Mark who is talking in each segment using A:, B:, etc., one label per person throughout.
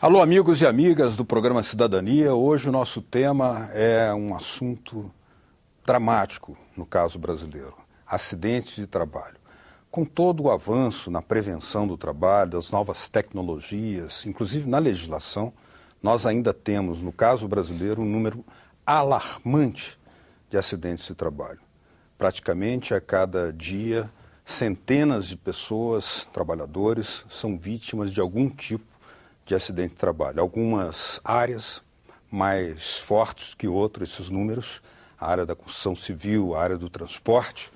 A: Alô, amigos e amigas do programa Cidadania. Hoje o nosso tema é um assunto dramático no caso brasileiro: acidentes de trabalho. Com todo o avanço na prevenção do trabalho, das novas tecnologias, inclusive na legislação, nós ainda temos, no caso brasileiro, um número alarmante de acidentes de trabalho. Praticamente a cada dia, centenas de pessoas, trabalhadores, são vítimas de algum tipo de acidente de trabalho. Algumas áreas mais fortes que outras, esses números, a área da construção civil, a área do transporte,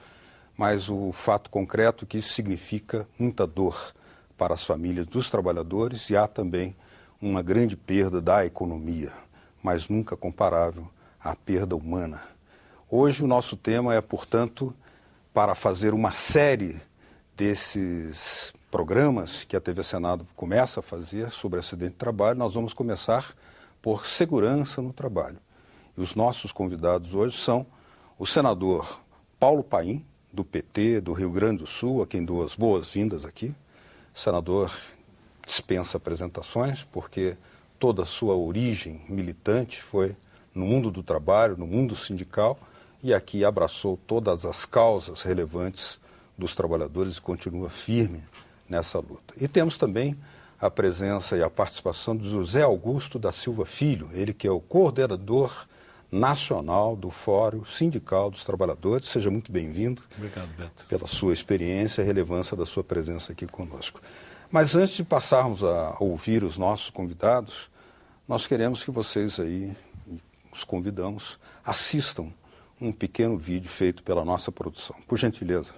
A: mas o fato concreto é que isso significa muita dor para as famílias dos trabalhadores e há também uma grande perda da economia, mas nunca comparável à perda humana. Hoje o nosso tema é, portanto, para fazer uma série desses programas que a TV Senado começa a fazer sobre acidente de trabalho. Nós vamos começar por segurança no trabalho. E os nossos convidados hoje são o senador Paulo Paim, do PT do Rio Grande do Sul, a quem dou as boas-vindas aqui. O senador dispensa apresentações, porque toda a sua origem militante foi no mundo do trabalho, no mundo sindical, e aqui abraçou todas as causas relevantes dos trabalhadores e continua firme nessa luta. E temos também a presença e a participação de José Augusto da Silva Filho, ele que é o coordenador nacional do Fórum Sindical dos Trabalhadores. Seja muito bem-vindo.
B: Obrigado, Beto.
A: Pela sua experiência e a relevância da sua presença aqui conosco. Mas antes de passarmos a ouvir os nossos convidados, nós queremos que vocês aí, os convidamos, assistam um pequeno vídeo feito pela nossa produção. Por gentileza.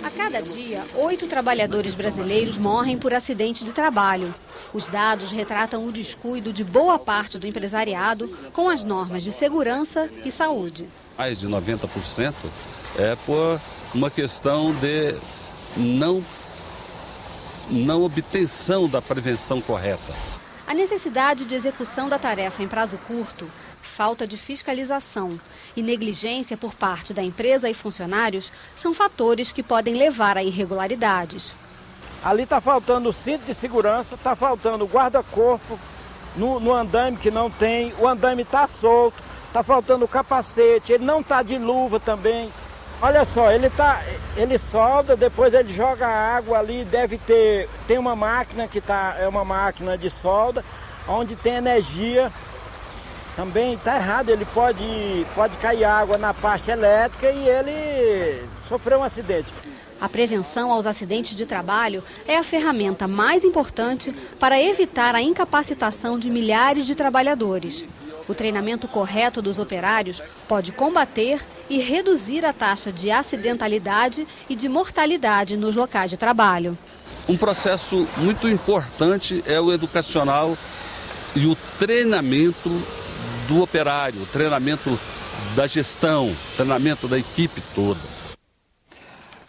C: A cada dia, 8 trabalhadores brasileiros morrem por acidente de trabalho. Os dados retratam o descuido de boa parte do empresariado com as normas de segurança e saúde.
B: Mais de 90% é por uma questão de não obtenção da prevenção correta.
C: A necessidade de execução da tarefa em prazo curto, falta de fiscalização e negligência por parte da empresa e funcionários são fatores que podem levar a irregularidades.
D: Ali está faltando o cinto de segurança, está faltando o guarda-corpo no andaime que não tem, o andaime está solto, está faltando o capacete, ele não está de luva também. Olha só, ele solda, depois ele joga água ali, tem uma máquina que é uma máquina de solda, onde tem energia. Também está errado, ele pode cair água na parte elétrica e ele sofreu um acidente.
C: A prevenção aos acidentes de trabalho é a ferramenta mais importante para evitar a incapacitação de milhares de trabalhadores. O treinamento correto dos operários pode combater e reduzir a taxa de acidentalidade e de mortalidade nos locais de trabalho.
B: Um processo muito importante é o educacional e o treinamento do operário, o treinamento da gestão, o treinamento da equipe toda.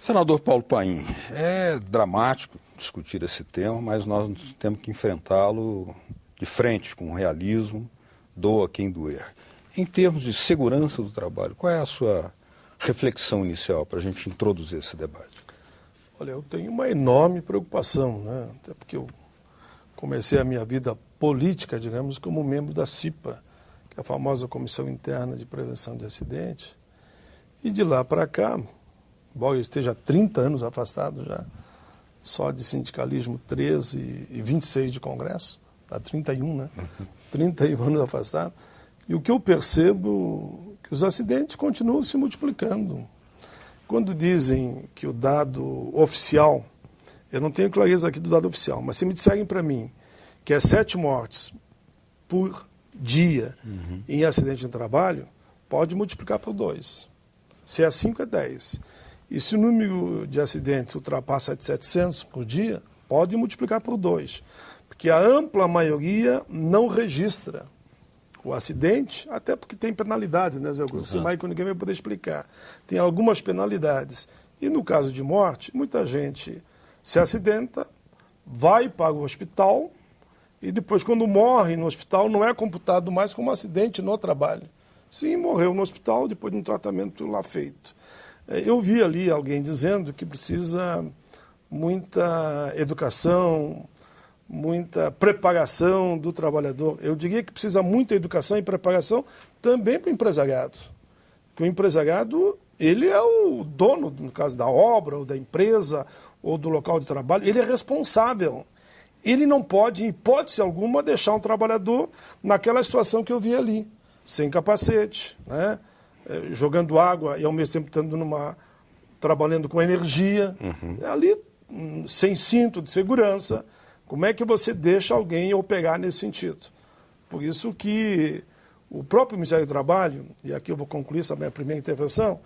A: Senador Paulo Paim, é dramático discutir esse tema, mas nós temos que enfrentá-lo de frente, com realismo, doa quem doer. Em termos de segurança do trabalho, qual é a sua reflexão inicial para a gente introduzir esse debate?
E: Olha, eu tenho uma enorme preocupação, né? Até porque eu comecei a minha vida política, digamos, como membro da CIPA, que é a famosa Comissão Interna de Prevenção de Acidentes, e de lá para cá, embora eu esteja há 30 anos afastado já, só de sindicalismo 13 e 26 de congresso, há 31, né? 31 anos afastado, e o que eu percebo é que os acidentes continuam se multiplicando. Quando dizem que o dado oficial, eu não tenho clareza aqui do dado oficial, mas se me disserem para mim que é 7 mortes por dia em acidente de trabalho, pode multiplicar por 2. Se é 5, é 10. E se o número de acidentes ultrapassa 700 por dia, pode multiplicar por 2. Porque a ampla maioria não registra o acidente, até porque tem penalidades, né, Zé Augusto? Mas que ninguém vai poder explicar. Tem algumas penalidades. E no caso de morte, muita gente se acidenta, vai para o hospital e depois, quando morre no hospital, não é computado mais como acidente no trabalho. Sim, morreu no hospital depois de um tratamento lá feito. Eu vi ali alguém dizendo que precisa muita educação, muita preparação do trabalhador. Eu diria que precisa muita educação e preparação também para o empresariado. Porque o empresariado, ele é o dono, no caso da obra, ou da empresa, ou do local de trabalho, ele é responsável. Ele não pode, em hipótese alguma, deixar um trabalhador naquela situação que eu vi ali, sem capacete, né? Jogando água e ao mesmo tempo trabalhando com energia, ali sem cinto de segurança. Como é que você deixa alguém operar nesse sentido? Por isso que o próprio Ministério do Trabalho, e aqui eu vou concluir essa minha primeira intervenção,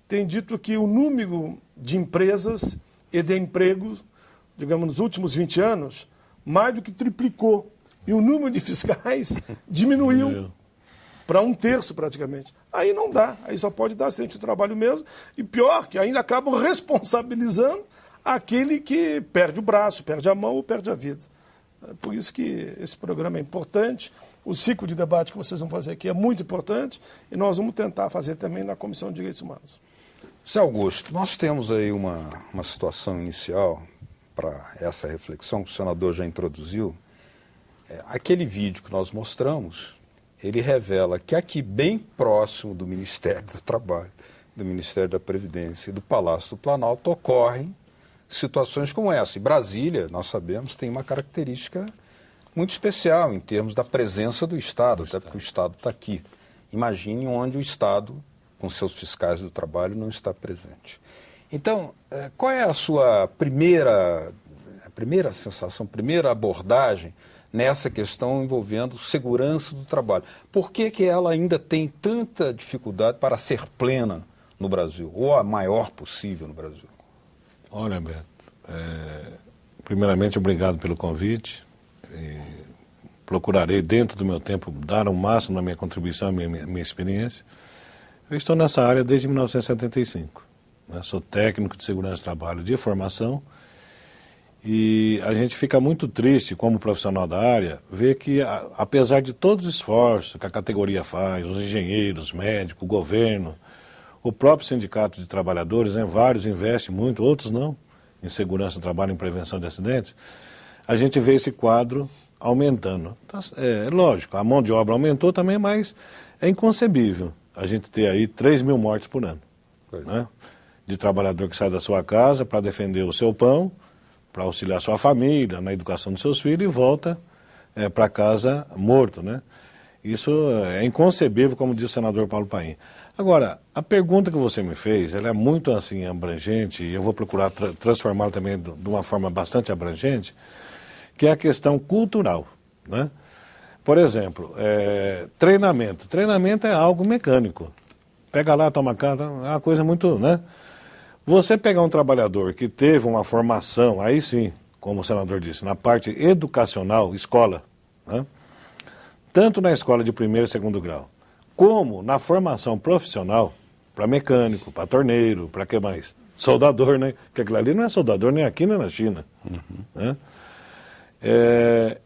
E: tem dito que o número de empresas e de empregos, digamos, nos últimos 20 anos, mais do que triplicou. E o número de fiscais diminuiu para 1/3 praticamente. Aí não dá, aí só pode dar acidente de trabalho mesmo. E pior, que ainda acabam responsabilizando aquele que perde o braço, perde a mão ou perde a vida. Por isso que esse programa é importante. O ciclo de debate que vocês vão fazer aqui é muito importante e nós vamos tentar fazer também na Comissão de Direitos Humanos.
A: Zé Augusto, nós temos aí uma situação inicial para essa reflexão que o senador já introduziu. Aquele vídeo que nós mostramos, ele revela que aqui bem próximo do Ministério do Trabalho, do Ministério da Previdência e do Palácio do Planalto ocorrem situações como essa. E Brasília, nós sabemos, tem uma característica muito especial em termos da presença do Estado, até porque o Estado está aqui. Imagine onde o Estado, com seus fiscais do trabalho, não está presente. Então, qual é a sua primeira sensação, primeira abordagem nessa questão envolvendo segurança do trabalho? Por que ela ainda tem tanta dificuldade para ser plena no Brasil, ou a maior possível no Brasil?
F: Olha, Beto, primeiramente, obrigado pelo convite. Procurarei, dentro do meu tempo, dar o máximo na minha contribuição, minha experiência. Eu estou nessa área desde 1975. Né? Sou técnico de segurança do trabalho de formação e a gente fica muito triste, como profissional da área, ver que, apesar de todos os esforços que a categoria faz, os engenheiros, médicos, o governo, o próprio sindicato de trabalhadores, né, vários investem muito, outros não, em segurança do trabalho, em prevenção de acidentes, a gente vê esse quadro aumentando. É lógico, a mão de obra aumentou também, mas é inconcebível a gente ter aí 3.000 mortes por ano. Né? De trabalhador que sai da sua casa para defender o seu pão, para auxiliar sua família, na educação dos seus filhos e volta para casa morto. Né? Isso é inconcebível, como disse o senador Paulo Paim. Agora, a pergunta que você me fez, ela é muito assim abrangente, e eu vou procurar transformá-la também de uma forma bastante abrangente, que é a questão cultural. Né? Por exemplo, treinamento. Treinamento é algo mecânico. Pega lá, toma cá, é uma coisa muito... Né? Você pegar um trabalhador que teve uma formação, aí sim, como o senador disse, na parte educacional, escola, né? Tanto na escola de primeiro e segundo grau, como na formação profissional, para mecânico, para torneiro, para que mais? Soldador, né? Porque aquilo ali não é soldador nem aqui nem na China. Né?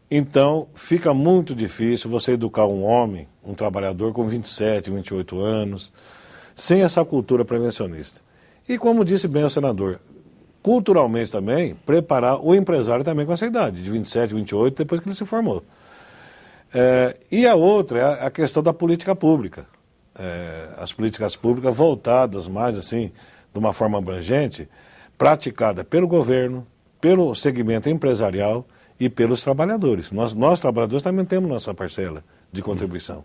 F: Então, fica muito difícil você educar um homem, um trabalhador com 27, 28 anos, sem essa cultura prevencionista. E como disse bem o senador, culturalmente também, preparar o empresário também com essa idade, de 27, 28, depois que ele se formou. E a outra é a questão da política pública. As políticas públicas voltadas mais assim, de uma forma abrangente, praticada pelo governo, pelo segmento empresarial e pelos trabalhadores. Nós trabalhadores também temos nossa parcela de contribuição.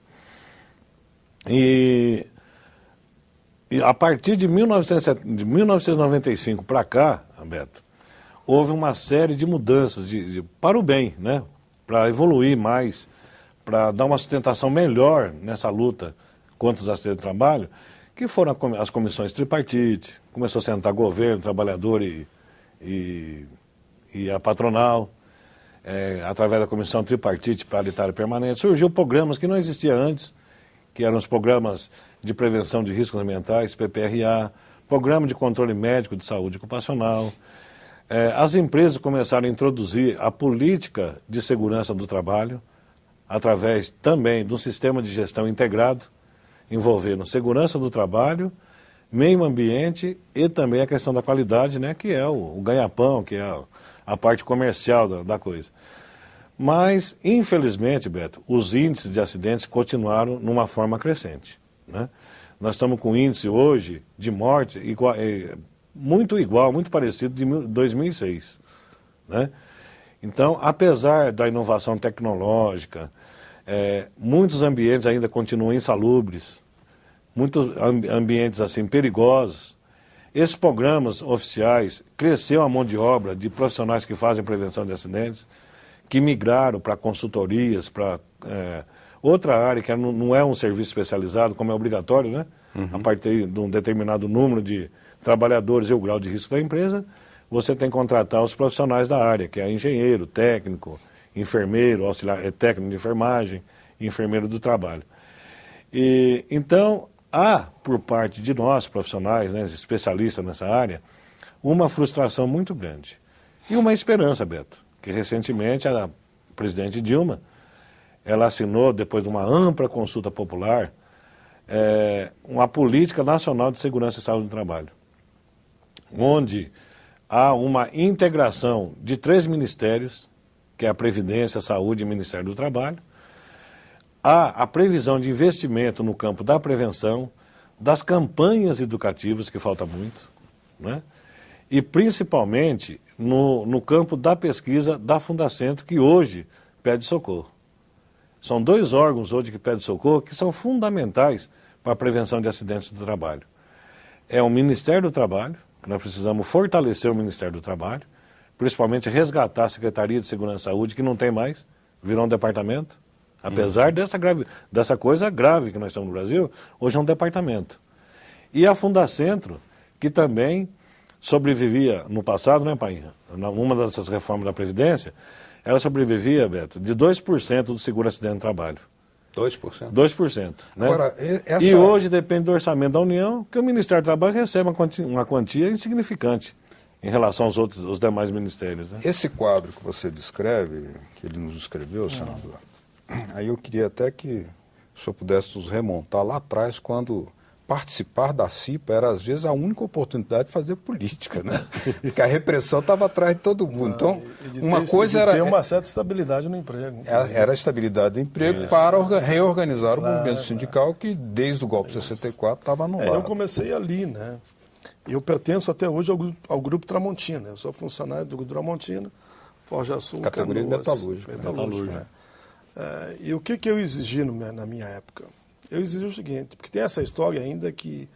F: E a partir de 1995 para cá, Beto, houve uma série de mudanças para o bem, né? Para evoluir mais, para dar uma sustentação melhor nessa luta contra os acidentes de trabalho, que foram as comissões tripartite, começou a sentar governo, trabalhador e a patronal, através da comissão tripartite paritária permanente, surgiu programas que não existiam antes, que eram os programas de prevenção de riscos ambientais, PPRA, programa de controle médico de saúde ocupacional. As empresas começaram a introduzir a política de segurança do trabalho, através também de um sistema de gestão integrado, envolvendo segurança do trabalho, meio ambiente e também a questão da qualidade, né, que é o ganha-pão, que é a parte comercial da coisa. Mas, infelizmente, Beto, os índices de acidentes continuaram numa forma crescente, né? Nós estamos com índice hoje de morte muito igual, muito parecido de 2006, né? Então, apesar da inovação tecnológica, muitos ambientes ainda continuam insalubres, muitos ambientes assim perigosos. Esses programas oficiais, cresceu a mão de obra de profissionais que fazem prevenção de acidentes, que migraram para consultorias, para outra área que não é um serviço especializado, como é obrigatório, né? A partir de um determinado número de trabalhadores e o grau de risco da empresa, você tem que contratar os profissionais da área, que é engenheiro, técnico, enfermeiro, auxiliar, técnico de enfermagem, enfermeiro do trabalho. E, então, há, por parte de nós, profissionais, né, especialistas nessa área, uma frustração muito grande. E uma esperança, Beto, que recentemente a presidente Dilma, ela assinou, depois de uma ampla consulta popular, uma política nacional de segurança e saúde do trabalho, onde há uma integração de 3 ministérios, que é a Previdência, a Saúde e o Ministério do Trabalho. Há a previsão de investimento no campo da prevenção, das campanhas educativas, que falta muito, né? E principalmente no campo da pesquisa da Fundacentro, que hoje pede socorro. São 2 órgãos hoje que pedem socorro que são fundamentais para a prevenção de acidentes do trabalho. É o Ministério do Trabalho, que nós precisamos fortalecer o Ministério do Trabalho, principalmente resgatar a Secretaria de Segurança e Saúde, que não tem mais, virou um departamento. Apesar dessa coisa grave que nós estamos no Brasil, hoje é um departamento. E a Fundacentro, que também sobrevivia no passado, né, Painha? Uma dessas reformas da Previdência, ela sobrevivia, Beto, de 2% do seguro-acidente do trabalho.
A: 2%?
F: 2%. Né?
A: Agora,
F: E hoje depende do orçamento da União, que o Ministério do Trabalho recebe uma quantia insignificante em relação aos demais ministérios. Né?
A: Esse quadro que você descreve, que ele nos descreveu, senador, aí eu queria até que o senhor pudesse nos remontar lá atrás, quando participar da CIPA era, às vezes, a única oportunidade de fazer política, né? Porque a repressão estava atrás de todo mundo. Então, uma coisa era...
E: ter uma certa estabilidade no emprego.
A: Era a estabilidade do emprego para reorganizar o movimento sindical que, desde o golpe de 64, estava no ar.
E: Eu comecei ali, né? Eu pertenço até hoje ao Grupo Tramontina. Eu sou funcionário do Grupo Tramontina, Forja Sul,
A: categoria
E: Canoas,
A: metalúrgica.
E: Né? E o que eu exigi na minha época? Eu exigi o seguinte, porque tem essa história ainda que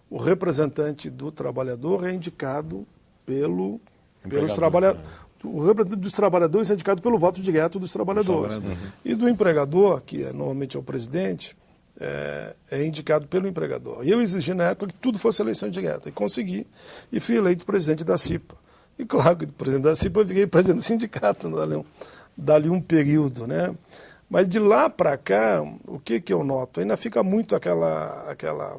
E: o representante do trabalhador é indicado pelos trabalhadores. O representante dos trabalhadores é indicado pelo voto direto dos trabalhadores. E do empregador, que normalmente é o presidente, é indicado pelo empregador. E eu exigi na época que tudo fosse eleição direta. E consegui. E fui eleito presidente da CIPA. E claro que presidente da CIPA eu fiquei presidente do sindicato dali um período, né? Mas de lá para cá, o que eu noto? Ainda fica muito aquela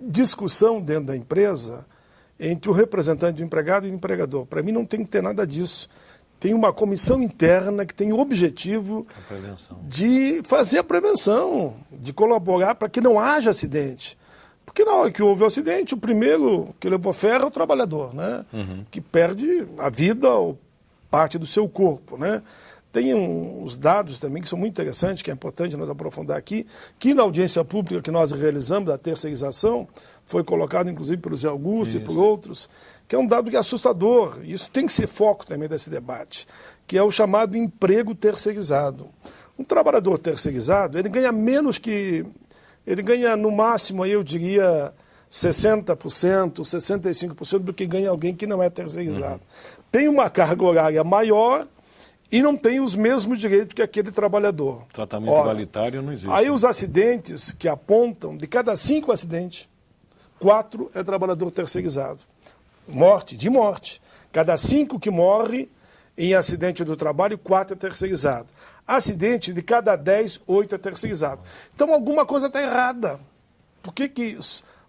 E: discussão dentro da empresa entre o representante do empregado e do empregador. Para mim não tem que ter nada disso. Tem uma comissão interna que tem o objetivo de fazer a prevenção, de colaborar para que não haja acidente. Porque na hora que houve o acidente, o primeiro que levou ferro é o trabalhador, né? Que perde a vida ou parte do seu corpo, né? Tem uns dados também que são muito interessantes, que é importante nós aprofundar aqui, que na audiência pública que nós realizamos da terceirização, foi colocado inclusive pelo Zé Augusto e por outros, que é um dado que é assustador, e isso tem que ser foco também desse debate, que é o chamado emprego terceirizado. Um trabalhador terceirizado, ele ganha menos que... Ele ganha no máximo, aí eu diria, 60%, 65% do que ganha alguém que não é terceirizado. Tem uma carga horária maior e não tem os mesmos direitos que aquele trabalhador.
F: Tratamento igualitário não existe.
E: Aí os acidentes que apontam, de cada 5 acidentes, 4 é trabalhador terceirizado. De morte. Cada 5 que morre em acidente do trabalho, 4 é terceirizado. Acidente, de cada 10, 8 é terceirizado. Então alguma coisa está errada. Por que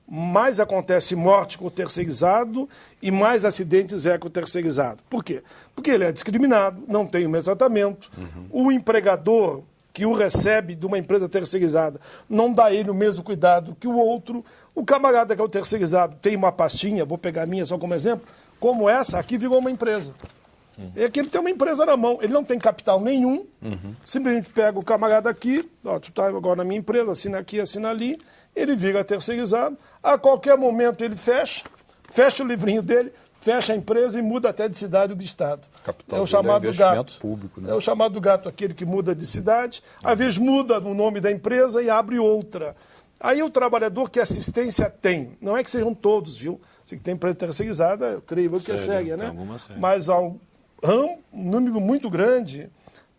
E: mais acontece morte com o terceirizado e mais acidentes com o terceirizado? Por quê? Porque ele é discriminado, não tem o mesmo tratamento. O empregador que o recebe de uma empresa terceirizada não dá a ele o mesmo cuidado que o outro. O camarada que é o terceirizado tem uma pastinha, vou pegar a minha só como exemplo, como essa, aqui virou uma empresa. É que ele tem uma empresa na mão, ele não tem capital nenhum, simplesmente pega o camarada aqui, ó, tu tá agora na minha empresa, assina aqui, assina ali, ele vira terceirizado, a qualquer momento ele fecha o livrinho dele, fecha a empresa e muda até de cidade ou de estado.
A: Capital
E: é o chamado gato.
A: Público, né?
E: É o chamado gato, aquele que muda de cidade, às vezes muda o nome da empresa e abre outra. Aí o trabalhador, que assistência tem, não é que sejam todos, viu? Se tem empresa terceirizada, eu creio que é séria, né? Mas há um número muito grande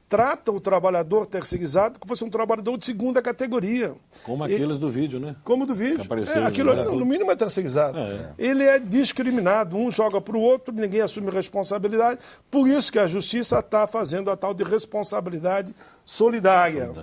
E: trata o trabalhador terceirizado como se fosse um trabalhador de segunda categoria.
F: Como aqueles do vídeo, né?
E: Como do vídeo. Aquilo no mínimo é terceirizado. Ele é discriminado, um joga para o outro, ninguém assume responsabilidade. Por isso que a justiça está fazendo a tal de responsabilidade solidária.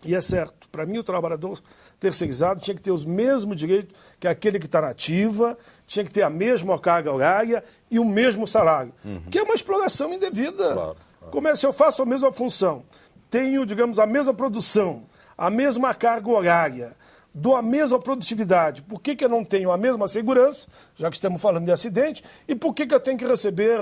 E: E é certo, para mim o trabalhador terceirizado tinha que ter os mesmos direitos que aquele que está na ativa, tinha que ter a mesma carga horária e o mesmo salário. Que é uma exploração indevida.
A: Claro.
E: Como é se eu faço a mesma função, tenho, digamos, a mesma produção, a mesma carga horária, dou a mesma produtividade, por que eu não tenho a mesma segurança, já que estamos falando de acidente, e por que eu tenho que receber,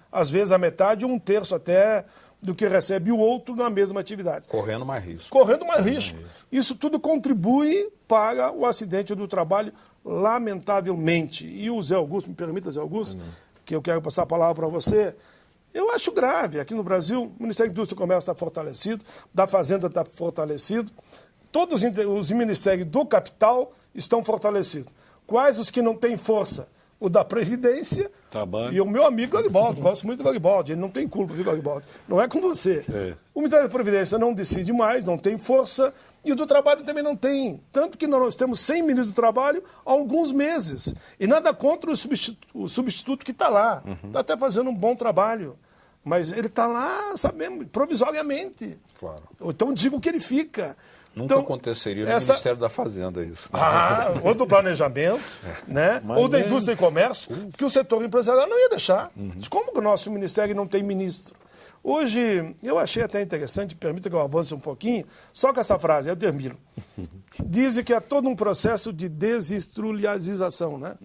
E: às vezes, a metade ou um terço até do que recebe o outro na mesma atividade?
A: Correndo mais risco.
E: Correndo mais risco. Isso tudo contribui para o acidente do trabalho, lamentavelmente. E o Zé Augusto, me permita, Zé Augusto, que eu quero passar a palavra para você. Eu acho grave. Aqui no Brasil, o Ministério da Indústria e Comércio está fortalecido, da Fazenda está fortalecido, todos os ministérios do capital estão fortalecidos. Quais os que não têm força? O da Previdência e o meu amigo Garibaldi. Gosto muito do Garibaldi, ele não tem culpa, viu, Garibaldi? Não é com você. O Ministério da Previdência não decide mais, não tem força, e o do Trabalho também não tem. Tanto que nós temos 100 ministros do Trabalho há alguns meses. E nada contra o substituto que está lá. Está até fazendo um bom trabalho. Mas ele está lá, sabemos, provisoriamente.
A: Claro.
E: Então digo que ele fica.
A: Nunca aconteceria no Ministério da Fazenda isso. Né?
E: Ou do planejamento, né? Ou da indústria e comércio, que o setor empresarial não ia deixar. Como que o nosso ministério não tem ministro? Hoje, eu achei até interessante, permita que eu avance um pouquinho, só com essa frase, eu termino. Dizem que é todo um processo de desindustrialização, né?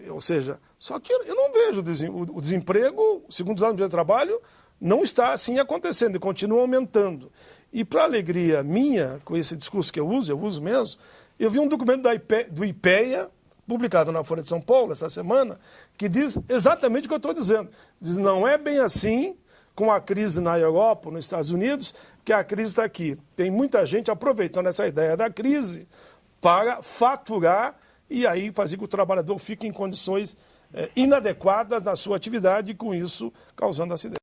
E: Ou seja, só que eu não vejo o desemprego, segundo os anos de trabalho, não está assim acontecendo e continua aumentando. E para alegria minha, com esse discurso que eu uso mesmo, eu vi um documento do IPEA, publicado na Folha de São Paulo essa semana, que diz exatamente o que eu estou dizendo. Diz, não é bem assim, com a crise na Europa, nos Estados Unidos, que a crise está aqui. Tem muita gente aproveitando essa ideia da crise para faturar e aí fazer que o trabalhador fique em condições inadequadas na sua atividade e, com isso, causando acidente.